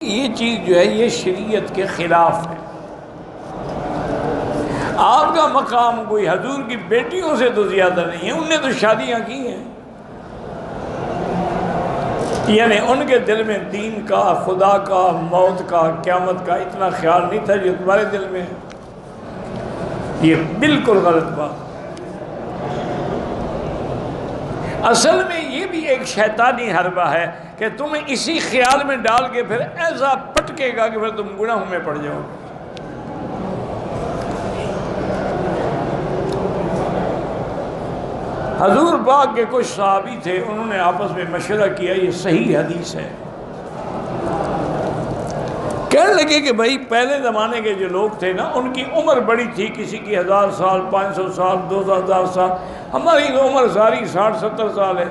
یہ چیز جو ہے یہ شریعت کے خلاف ہے۔ آپ کا مقام کوئی حضور کی بیٹیوں سے تو زیادہ نہیں ہے، انہوں نے تو شادیاں کی ہیں، یعنی ان کے دل میں دین کا، خدا کا، موت کا، قیامت کا اتنا خیال نہیں تھا جو تمہارے دل میں ہے۔ یہ بالکل غلط بات۔ اصل میں یہ بھی ایک شیطانی حربہ ہے کہ تمہیں اسی خیال میں ڈال کے پھر ایسا پٹکے گا کہ پھر تم گناہوں میں پڑ جاؤ۔ حضور پاک کے کچھ صحابی تھے، انہوں نے آپس میں مشورہ کیا، یہ صحیح حدیث ہے، کہنے لگے کہ بھائی پہلے زمانے کے جو لوگ تھے نا ان کی عمر بڑی تھی، کسی کی 1000 سال، 500 سال، 2000 سال، ہماری تو عمر ساری 60-70 سال ہے۔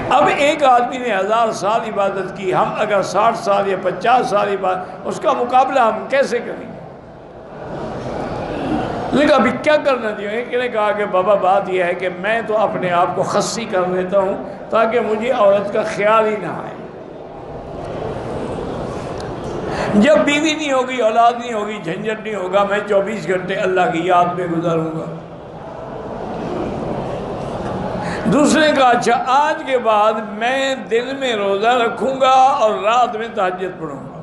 اب ایک آدمی نے 1000 سال عبادت کی، ہم اگر 60 سال یا 50 سال عبادت، اس کا مقابلہ ہم کیسے کریں گے؟ لیکن ابھی کیا کرنا چاہیے؟ ایک نے کہا کہ بابا بات یہ ہے کہ میں تو اپنے آپ کو خصی کر لیتا ہوں تاکہ مجھے عورت کا خیال ہی نہ آئے۔ جب بیوی نہیں ہوگی، اولاد نہیں ہوگی، جھنجھٹ نہیں ہوگا، میں 24 گھنٹے اللہ کی یاد میں گزاروں گا۔ دوسرے کا اچھا آج کے بعد میں دن میں روزہ رکھوں گا اور رات میں تہجد پڑھوں گا۔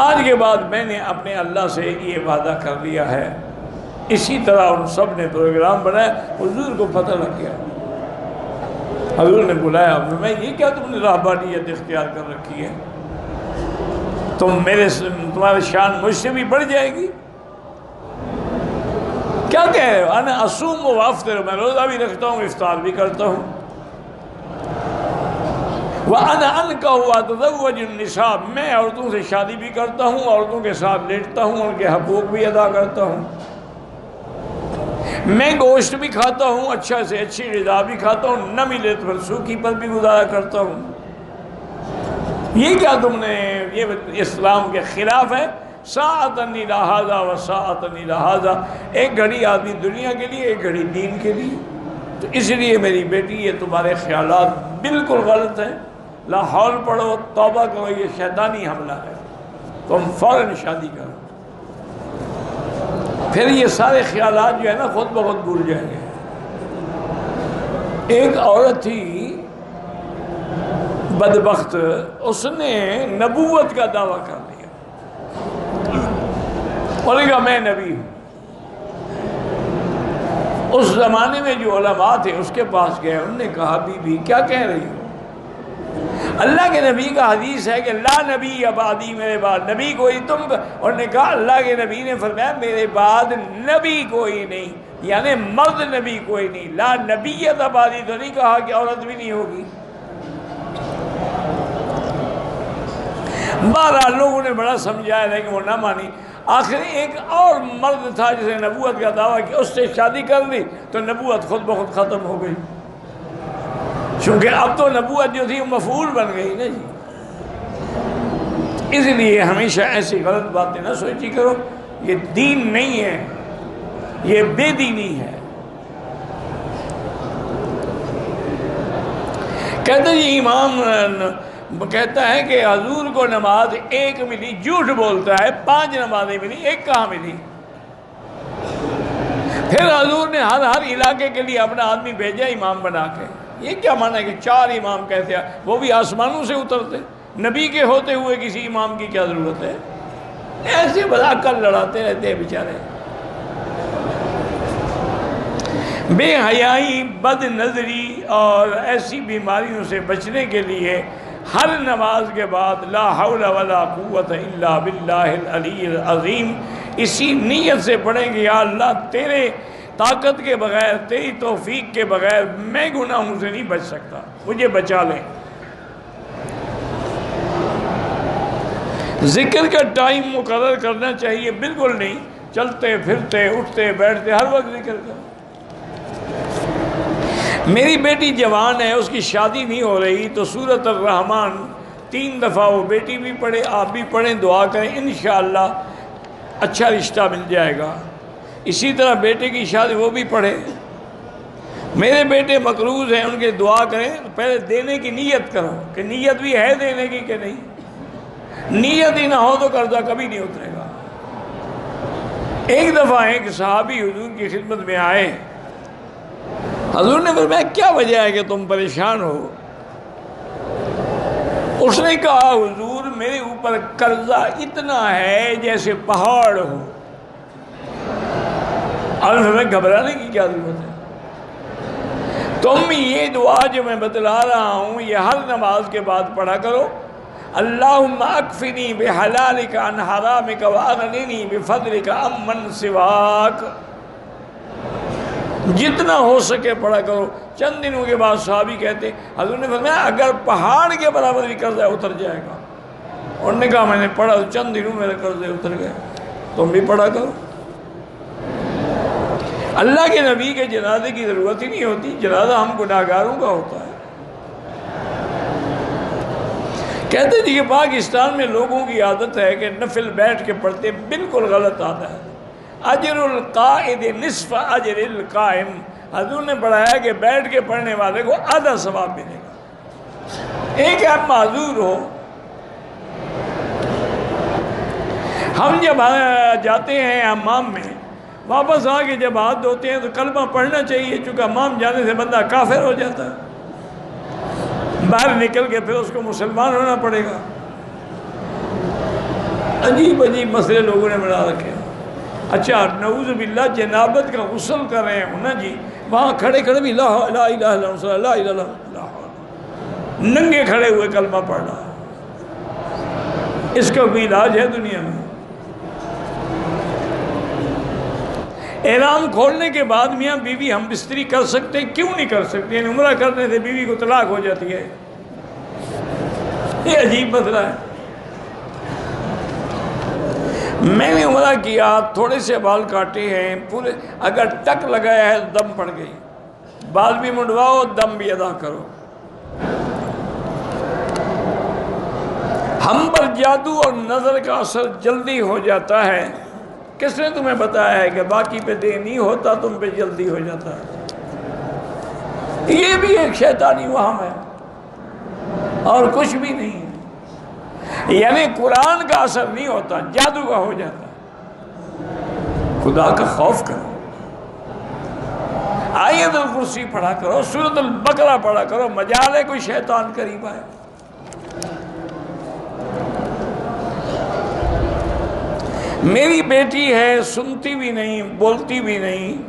آج کے بعد میں نے اپنے اللہ سے یہ وعدہ کر لیا ہے۔ اسی طرح ان سب نے پروگرام بنایا، حضور کو پتہ لگ گیا، حضور نے بلایا، میں یہ کیا تم نے رہبانیت اختیار کر رکھی ہے؟ تمہارے شان مجھ سے بھی بڑھ جائے گی؟ کیا کہہ رہے ہو؟ انا اصوم و افطر، میں روزہ بھی رکھتا ہوں، افطار بھی کرتا ہوں۔ وَأَنَا أَنْكَحُ وَأَتَزَوَّجُ النِّسَاءَ، میں عورتوں سے شادی بھی کرتا ہوں، عورتوں کے ساتھ لیٹتا ہوں، ان کے حقوق بھی ادا کرتا ہوں۔ میں گوشت بھی کھاتا ہوں، اچھا سے اچھی غذا بھی کھاتا ہوں، نہ ملے تو پھر سوکھی پر بھی گزارا کرتا ہوں۔ یہ کیا تم نے، یہ اسلام کے خلاف ہے۔ ساعتن الی ھذا و ساعتن الی ھذا، ایک گھڑی آدمی دنیا کے لیے، ایک گھڑی دین کے لیے۔ تو اس لیے میری بیٹی یہ تمہارے خیالات بالکل غلط ہیں، لا حول پڑھو، توبہ کرو، یہ شیطانی حملہ ہے، تم فوراً شادی کرو، پھر یہ سارے خیالات جو ہے نا خود بخود بھول جائیں گے۔ ایک عورت تھی بدبخت، اس نے نبوت کا دعویٰ کر لیا، اور کہا میں نبی ہوں۔ اس زمانے میں جو علماء تھے اس کے پاس گئے، انہوں نے کہا بی بی کیا کہہ رہی ہو؟ اللہ کے نبی کا حدیث ہے کہ لا نبی بعدی، میرے بعد نبی کوئی تم، اور نے کہا اللہ کے نبی نے فرمایا میرے بعد نبی کوئی نہیں، یعنی مرد نبی کوئی نہیں، لا نبیت بعدی، تو نہیں کہا کہ عورت بھی نہیں ہوگی۔ بہرحال لوگوں نے بڑا سمجھایا لیکن وہ نہ مانی۔ آخر ایک اور مرد تھا جس نے نبوت کا دعویٰ کیا، اس سے شادی کر لی تو نبوت خود بخود ختم ہو گئی، چونکہ اب تو نبوت جو تھی وہ مفعول بن گئی نا جی۔ اس لیے ہمیشہ ایسی غلط باتیں نہ سوچی کرو، یہ دین نہیں ہے، یہ بے دینی ہے۔ کہتے جی امام کہتا ہے کہ حضور کو نماز ایک ملی، جھوٹ بولتا ہے، 5 نمازیں ملی، ایک کہاں ملی؟ پھر حضور نے ہر علاقے کے لیے اپنا آدمی بھیجا امام بنا کے۔ یہ کیا معنی ہے کہ 4 امام کہتے ہیں؟ وہ بھی آسمانوں سے اترتے، نبی کے ہوتے ہوئے کسی امام کی کیا ضرورت ہے؟ ایسے بڑا کل لڑاتے رہتے ہیں بیچارے۔ بے حیائی، بد نظری اور ایسی بیماریوں سے بچنے کے لیے ہر نماز کے بعد لا حول ولا قوت الا باللہ العلی العظیم اسی نیت سے پڑھیں گے، یا اللہ تیرے طاقت کے بغیر، تیری توفیق کے بغیر میں گناہوں سے نہیں بچ سکتا، مجھے بچا لیں۔ ذکر کا ٹائم مقرر کرنا چاہیے، بالکل نہیں، چلتے پھرتے اٹھتے بیٹھتے ہر وقت ذکر کرو۔ میری بیٹی جوان ہے، اس کی شادی نہیں ہو رہی، تو سورۃ الرحمن 3 دفعہ وہ بیٹی بھی پڑھے، آپ بھی پڑھیں، دعا کریں، انشاءاللہ اچھا رشتہ مل جائے گا۔ اسی طرح بیٹے کی شادی وہ بھی پڑھے، میرے بیٹے مقروض ہیں، ان کے دعا کریں، پہلے دینے کی نیت کرو کہ نیت بھی ہے دینے کی کہ نہیں۔ نیت ہی نہ ہو تو قرضہ کبھی نہیں اترے گا۔ ایک دفعہ ایک صحابی حضور کی خدمت میں آئے، حضور نے فرمایا کیا وجہ ہے کہ تم پریشان ہو؟ اس نے کہا حضور میرے اوپر قرضہ اتنا ہے جیسے پہاڑ ہو۔ اور ہمیں گھبرانے کی کیا ضرورت ہے؟ تم یہ دعا جو میں بتلا رہا ہوں یہ ہر نماز کے بعد پڑھا کرو، اللہم اکفنی بحلالک عن حرامک واغننی بفضلک عمن سواک، جتنا ہو سکے پڑھا کرو۔ چند دنوں کے بعد صحابی کہتے حضور نے فرمایا اگر پہاڑ کے برابر بھی قرضہ اتر جائے گا۔ انہوں نے کہا میں نے پڑھا، چند دنوں میرے قرضے اتر گئے، تم بھی پڑھا کرو۔ اللہ کے نبی کے جنازے کی ضرورت ہی نہیں ہوتی، جنازہ ہم گناہگاروں کا ہوتا ہے۔ کہتے تھے کہ پاکستان میں لوگوں کی عادت ہے کہ نفل بیٹھ کے پڑھتے، بالکل غلط عادت ہے۔ اجر القائد نصف اجر القائم، حضور نے پڑھایا کہ بیٹھ کے پڑھنے والے کو آدھا ثواب ملے گا۔ ایک آپ معذور ہو، ہم جب جاتے ہیں حمام میں، واپس آ کے جب ہاتھ دھوتے ہیں تو کلمہ پڑھنا چاہیے، چونکہ حمام جانے سے بندہ کافر ہو جاتا ہے، باہر نکل کے پھر اس کو مسلمان ہونا پڑے گا۔ عجیب عجیب مسئلے لوگوں نے بنا رکھے ہیں۔ اچھا نعوذ باللہ جنابت کا غسل کر رہے ہوں نا جی، وہاں کھڑے کھڑے بھی لا الہ الا اللہ لا الہ الا اللہ، ننگے کھڑے ہوئے کلمہ پڑھ رہا ہے۔ اس کا کوئی علاج ہے دنیا میں؟ احرام کھولنے کے بعد میاں بیوی ہم بستری کر سکتے ہیں؟ کیوں نہیں کر سکتے؟ یعنی عمرہ کرنے سے بیوی کو طلاق ہو جاتی ہے، یہ عجیب مسئلہ ہے۔ میں نے عمرہ کیا، تھوڑے سے بال کاٹے ہیں، پورے اگر ٹک لگایا ہے دم پڑ گئی، بال بھی منڈواؤ دم بھی ادا کرو۔ ہم پر جادو اور نظر کا اثر جلدی ہو جاتا ہے، کس نے تمہیں بتایا ہے کہ باقی پہ دے نہیں ہوتا، تم پہ جلدی ہو جاتا ہے؟ یہ بھی ایک شیطانی وہم ہے اور کچھ بھی نہیں ہے۔ یعنی قرآن کا اثر نہیں ہوتا، جادو کا ہو جاتا ہے۔ خدا کا خوف کرو، آیت الکرسی پڑھا کرو، سورۃ البقرہ پڑھا کرو، مجال ہے کوئی شیطان قریب آئے۔ میری بیٹی ہے، سنتی بھی نہیں، بولتی بھی نہیں،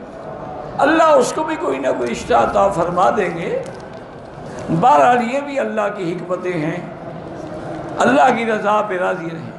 اللہ اس کو بھی کوئی نہ کوئی رشتہ عطا فرما دیں گے۔ بہرحال یہ بھی اللہ کی حکمتیں ہیں، اللہ کی رضا پہ راضی رہیں۔